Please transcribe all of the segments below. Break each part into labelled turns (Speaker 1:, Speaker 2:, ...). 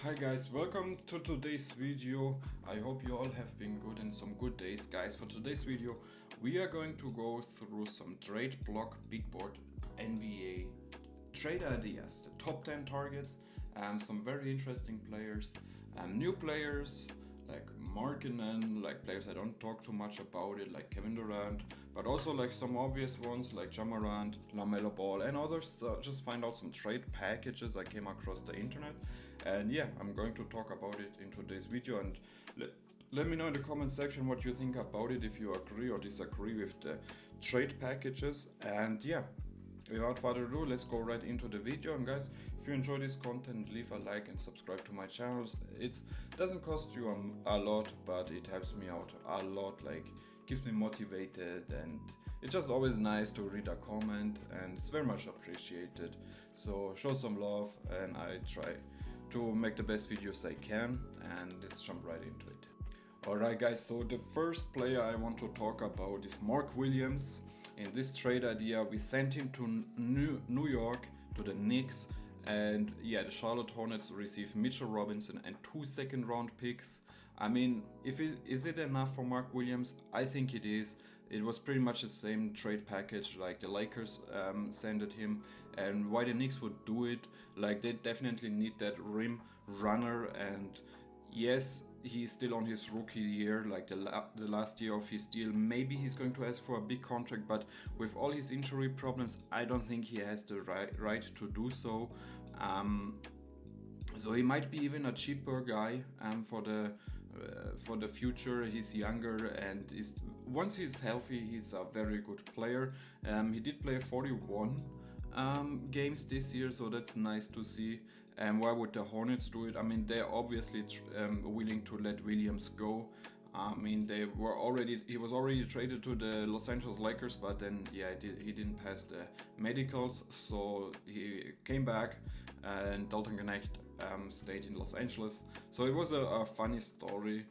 Speaker 1: Hi guys, welcome to today's video. I hope you all have been good and some good days, guys. For today's video, we are going to go through some trade block big board NBA trade ideas, the top 10 targets, some very interesting players, new players like Markkanen, like players I don't talk too much about it, like Kevin Durant, but also like some obvious ones like Ja Morant, LaMelo Ball, and others. Just find out some trade packages I came across the internet, and yeah, I'm going to talk about it in today's video. And let me know in the comment section what you think about it, if you agree or disagree with the trade packages. And yeah, without further ado, let's go right into the video. And guys, if you enjoy this content, leave a like and subscribe to my channels. It doesn't cost you a lot, but it helps me out a lot, like keeps me motivated, and it's just always nice to read a comment, and it's very much appreciated. So show some love, and I try to make the best videos I can, and let's jump right into it. Alright guys, so the first player I want to talk about is Mark Williams. In this trade idea, we sent him to New York, to the Knicks, and yeah, the Charlotte Hornets received Mitchell Robinson and 2 second-round picks. I mean, is it enough for Mark Williams? I think it is. It was pretty much the same trade package like the Lakers sent it him, and why the Knicks would do it, like they definitely need that rim runner. And yes, he's still on his rookie year, like the last year of his deal. Maybe he's going to ask for a big contract, but with all his injury problems, I don't think he has the right to do so. So he might be even a cheaper guy for the future. He's younger, and once he's healthy, he's a very good player. He did play 41 games this year, so that's nice to see. And why would the Hornets do it? I mean, they're obviously willing to let Williams go. I mean, he was already traded to the Los Angeles Lakers, but then yeah, he didn't pass the medicals, so he came back, and Dalton Knecht stayed in Los Angeles. So it was a funny story,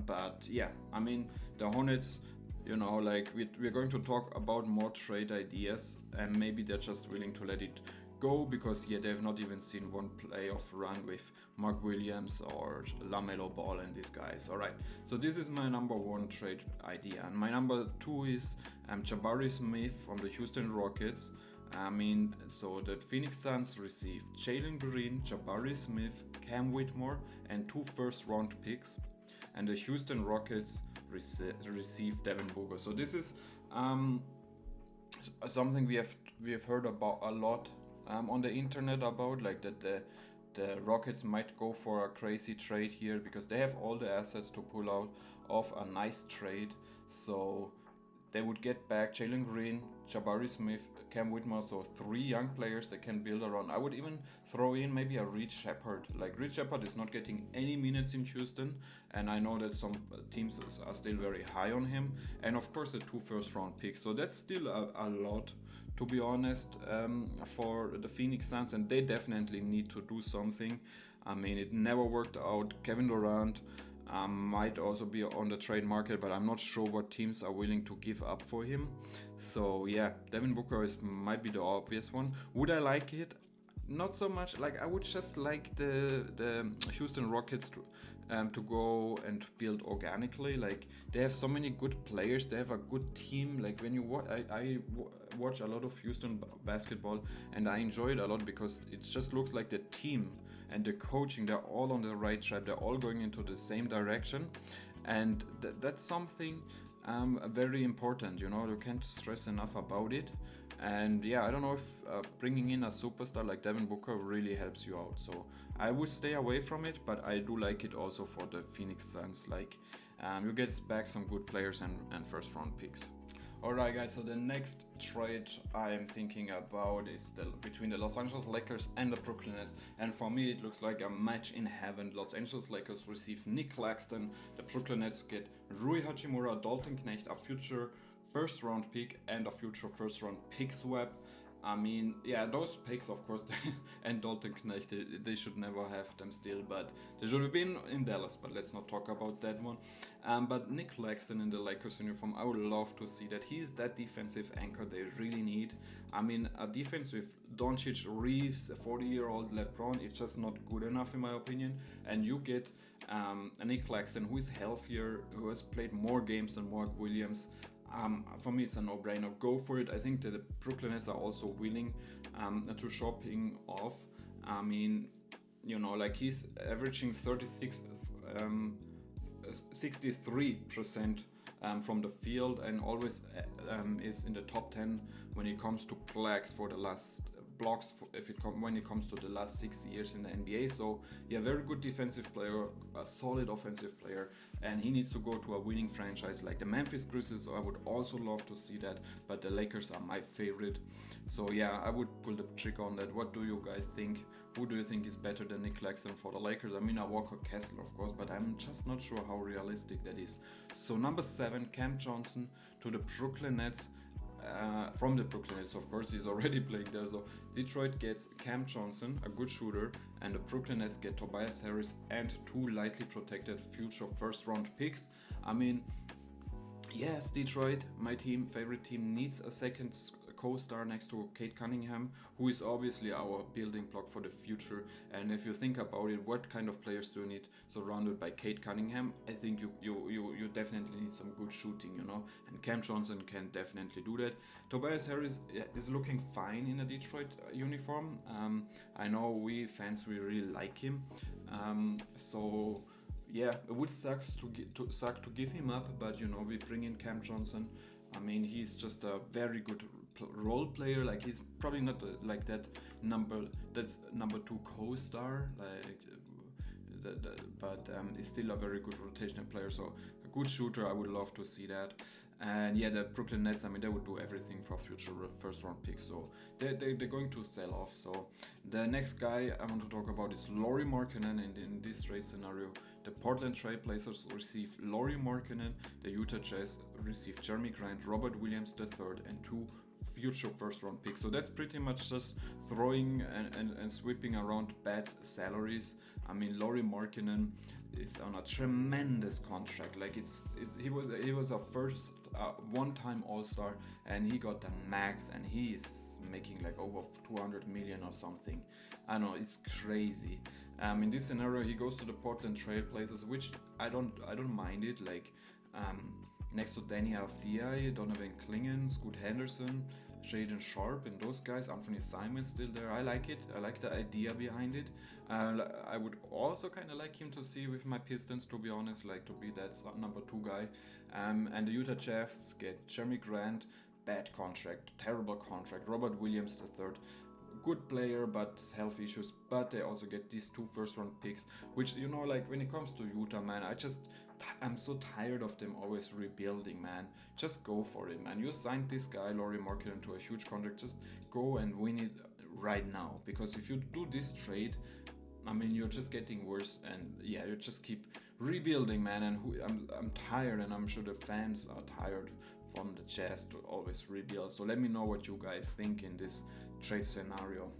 Speaker 1: but yeah, I mean, the Hornets, you know, like we're going to talk about more trade ideas, and maybe they're just willing to let it go because yeah, they've not even seen one playoff run with Mark Williams or LaMelo Ball and these guys. All right, so this is my number one trade idea, and my number two is Jabari Smith from the Houston Rockets. I mean, so the Phoenix Suns received Jalen Green, Jabari Smith, Cam Whitmore, and 2 first-round picks, and the Houston Rockets received Devin Booker. So this is something we have heard about a lot on the internet, about like that the Rockets might go for a crazy trade here because they have all the assets to pull out of a nice trade. So they would get back Jalen Green, Jabari Smith, Cam Whitmore, so 3 young players they can build around. I would even throw in maybe a Reed Shepherd. Like Reed Shepherd is not getting any minutes in Houston, and I know that some teams are still very high on him. And of course the 2 first-round picks. So that's still a lot, to be honest, for the Phoenix Suns, and they definitely need to do something. I mean, it never worked out. Kevin Durant might also be on the trade market, but I'm not sure what teams are willing to give up for him. So yeah, Devin Booker might be the obvious one. Would I like it? Not so much. Like I would just like the Houston Rockets to go and build organically. Like they have so many good players. They have a good team. Like when you watch a lot of Houston basketball, and I enjoy it a lot because it just looks like the team and the coaching, they're all on the right track. They're all going into the same direction, and that's something very important. You know, you can't stress enough about it. And yeah, I don't know if bringing in a superstar like Devin Booker really helps you out. So I would stay away from it, but I do like it also for the Phoenix Suns. Like you get back some good players and first-round picks. Alright guys, so the next trade I'm thinking about is between the Los Angeles Lakers and the Brooklyn Nets, and for me it looks like a match in heaven. Los Angeles Lakers receive Nick Claxton, the Brooklyn Nets get Rui Hachimura, Dalton Knecht, a future first-round pick and a future first-round pick swap. I mean, yeah, those picks, of course, and Dalton Knecht, they should never have them still, but they should have been in Dallas, but let's not talk about that one. But Nick Claxton in the Lakers uniform, I would love to see that. He's that defensive anchor they really need. I mean, a defense with Doncic, Reeves, a 40-year-old LeBron, it's just not good enough in my opinion. And you get a Nick Claxton who is healthier, who has played more games than Mark Williams. For me, it's a no-brainer. Go for it. I think that the Brooklyn Nets are also willing to shopping off. I mean, like he's averaging 63% from the field, and always is in the top 10 when it comes to blocks for the last blocks when it comes to the last 6 years in the NBA. So yeah, very good defensive player, a solid offensive player, and he needs to go to a winning franchise like the Memphis Grizzlies. I would also love to see that, but the Lakers are my favorite. So yeah, I would pull the trigger on that. What do you guys think? Who do you think is better than Nick Claxton for the Lakers? I mean, Walker Kessler, of course, but I'm just not sure how realistic that is. So number 7, Cam Johnson to the Brooklyn Nets. From the Brooklyn Nets, of course, he's already playing there. So Detroit gets Cam Johnson, a good shooter, and the Brooklyn Nets get Tobias Harris and 2 lightly protected future first-round picks. I mean, yes, Detroit, my favorite team, needs a second co-star next to Cade Cunningham, who is obviously our building block for the future. And if you think about it, what kind of players do you need surrounded by Cade Cunningham? I think you definitely need some good shooting, and Cam Johnson can definitely do that. Tobias Harris is looking fine in a Detroit uniform. I know we fans, we really like him. So yeah, it would suck to give him up, but we bring in Cam Johnson. I mean, he's just a very good role player. Like, he's probably not like that's number 2 co-star, but he's still a very good rotational player. So a good shooter. I would love to see that. And yeah, the Brooklyn Nets, I mean, they would do everything for future first round picks. So they're going to sell off. So the next guy I want to talk about is Lauri Markkanen. And in this trade scenario, the Portland Trail Blazers receive Lauri Markkanen, the Utah Jazz receive Jeremy Grant, Robert Williams III, and 2 future first round picks. So that's pretty much just throwing and sweeping around bad salaries. I mean, Lauri Markkanen is on a tremendous contract. Like, he was a first one-time All-Star, and he got the max, and he's making like over 200 million or something. I know, it's crazy. In this scenario, he goes to the Portland Trail Blazers, which I don't mind it. Like, next to Danny Avdija, Donovan Clingan, Scoot Henderson, Shaedon Sharpe, and those guys, Anthony Simons still there. I like it. I like the idea behind it. I would also kind of like him to see with my Pistons, to be honest, like to be that number 2 guy. And the Utah Jazz get Jeremy Grant, bad contract, terrible contract. Robert Williams III, good player but health issues. But they also get these 2 first round picks, which, like, when it comes to Utah, man, I'm so tired of them always rebuilding, man. Just go for it, man. You signed this guy, Lauri Markkanen, to a huge contract. Just go and win it right now. Because if you do this trade, I mean, you're just getting worse, and yeah, you just keep rebuilding, man. And I'm tired, and I'm sure the fans are tired from the Jazz to always rebuild. So let me know what you guys think in this trade scenario.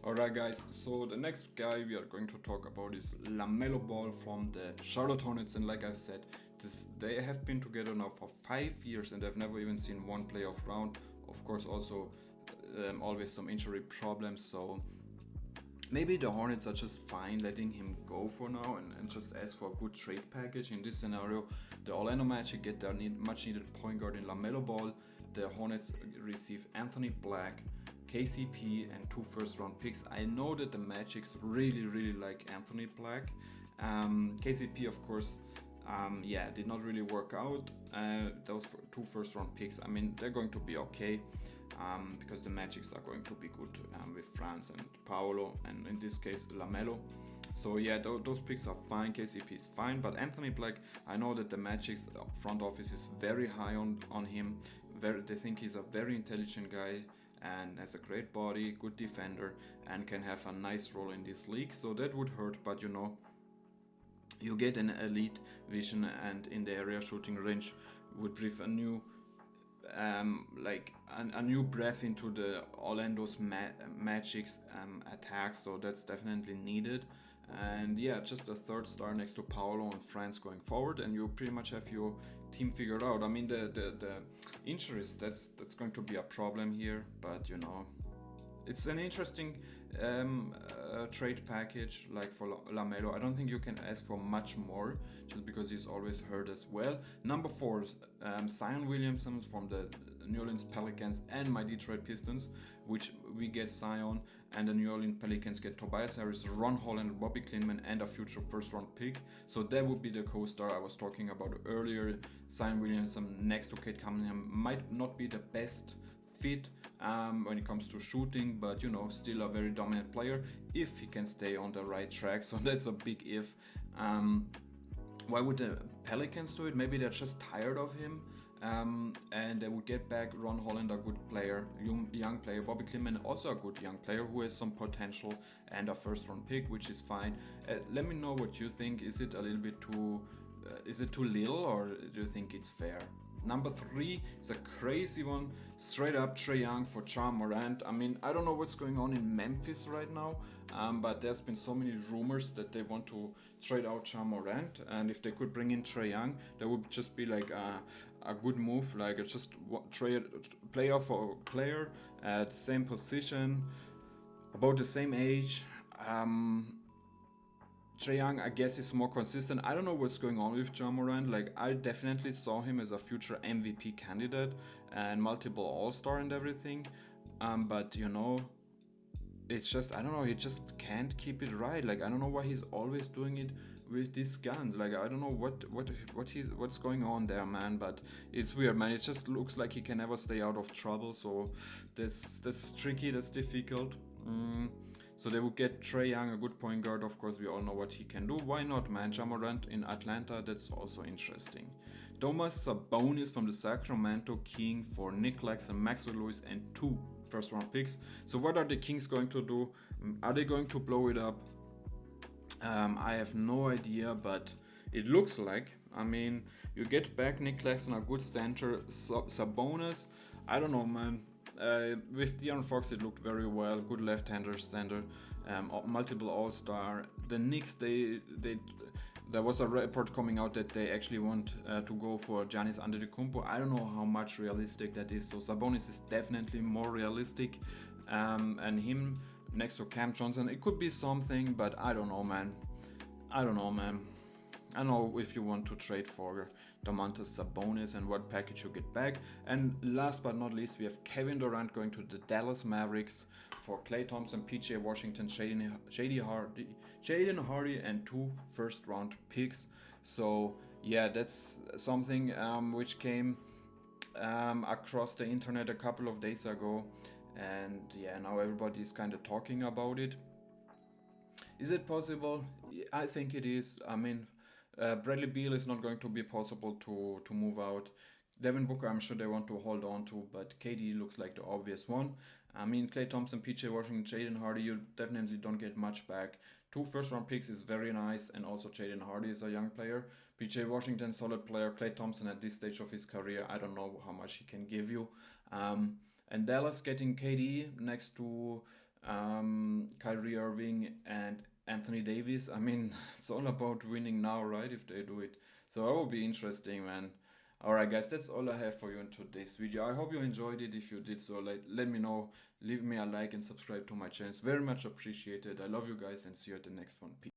Speaker 1: Alright guys, so the next guy we are going to talk about is LaMelo Ball from the Charlotte Hornets. And like I said, they have been together now for 5 years, and they've never even seen one playoff round. Of course, also always some injury problems. So maybe the Hornets are just fine letting him go for now and just ask for a good trade package. In this scenario, the Orlando Magic get their much needed point guard in LaMelo Ball. The Hornets receive Anthony Black, KCP, and 2 first round picks. I know that the Magics really like Anthony Black. KCP, of course, did not really work out. Those 2 first round picks, I mean, they're going to be okay, because the Magics are going to be good with Franz and Paolo, and in this case LaMelo. So yeah, those picks are fine. KCP is fine, but Anthony Black, I know that the Magic's front office is very high on him. They think he's a very intelligent guy and has a great body, good defender, and can have a nice role in this league. So that would hurt, but you get an elite vision, and in the area shooting range would breathe a new a new breath into the Orlando's Magic's attack. So that's definitely needed. And yeah, just a 3rd star next to Paolo and Franz going forward, and you pretty much have your team figured out. I mean, the injuries, that's going to be a problem here, but it's an interesting trade package like for Lamelo. I don't think you can ask for much more just because he's always hurt as well. Number 4 is Zion Williamson from the New Orleans Pelicans and my Detroit Pistons, which we get Zion, and the New Orleans Pelicans get Tobias Harris, Ron Holland, Bobby Klintman, and a future first round pick. So that would be the co-star I was talking about earlier. Zion Williamson next to Kate Cunningham might not be the best fit when it comes to shooting, but you know, still a very dominant player if he can stay on the right track. So that's a big if. Why would the Pelicans do it? Maybe they're just tired of him. And they would get back Ron Holland, a good player, young player, Bobby Klintman, also a good young player who has some potential, and a first round pick, which is fine. Let me know what you think. Is it a little bit too, is it too little, or do you think it's fair? Number 3 is a crazy one, straight up Trae Young for Ja Morant. I mean, I don't know what's going on in Memphis right now, but there's been so many rumors that they want to trade out Ja Morant, and if they could bring in Trae Young, that would just be like a good move, like it's just trade player for player at the same position, about the same age. Trae Young, I guess, is more consistent. I don't know what's going on with Ja Morant. Like, I definitely saw him as a future MVP candidate and multiple All-Star and everything. But you know, it's just, I don't know, he just can't keep it right. Like, I don't know why he's always doing it with these guns. Like, I don't know what's going on there, man. But it's weird, man. It just looks like he can never stay out of trouble. So that's tricky. That's difficult. So they would get Trae Young, a good point guard. Of course, we all know what he can do. Why not, man? Ja Morant in Atlanta, that's also interesting. Domas Sabonis from the Sacramento Kings for Nick Claxton, Maxwell Lewis, and 2 first-round picks. So what are the Kings going to do? Are they going to blow it up? I have no idea, but it looks like. I mean, you get back Nick Claxton, a good center. Sabonis, I don't know, man. With De'Aaron Fox, it looked very well. Good left-hander center, multiple All-Star. The Knicks, there was a report coming out that they actually want to go for Giannis Antetokounmpo. I don't know how much realistic that is. So Sabonis is definitely more realistic, and him next to Cam Johnson, it could be something, but I don't know, man. I don't know if you want to trade for Domantas Sabonis and what package you get back. And last but not least, we have Kevin Durant going to the Dallas Mavericks for Klay Thompson, PJ Washington, Jaden Hardy, and 2 first-round picks. So yeah, that's something which came across the internet a couple of days ago, and yeah, now everybody is kind of talking about it. Is it possible? I think it is. I mean, Bradley Beal is not going to be possible to move out. Devin Booker, I'm sure they want to hold on to, but KD looks like the obvious one. I mean, Klay Thompson, PJ Washington, Jaden Hardy, you definitely don't get much back. 2 first-round picks is very nice, and also Jaden Hardy is a young player. PJ Washington, solid player. Klay Thompson at this stage of his career, I don't know how much he can give you. And Dallas getting KD next to Kyrie Irving and Anthony Davis. I mean, it's all about winning now, right? If they do it. So that will be interesting, man. Alright, guys, that's all I have for you in today's video. I hope you enjoyed it. If you did so, let me know. Leave me a like and subscribe to my channel. It's very much appreciated. I love you guys and see you at the next one. Peace.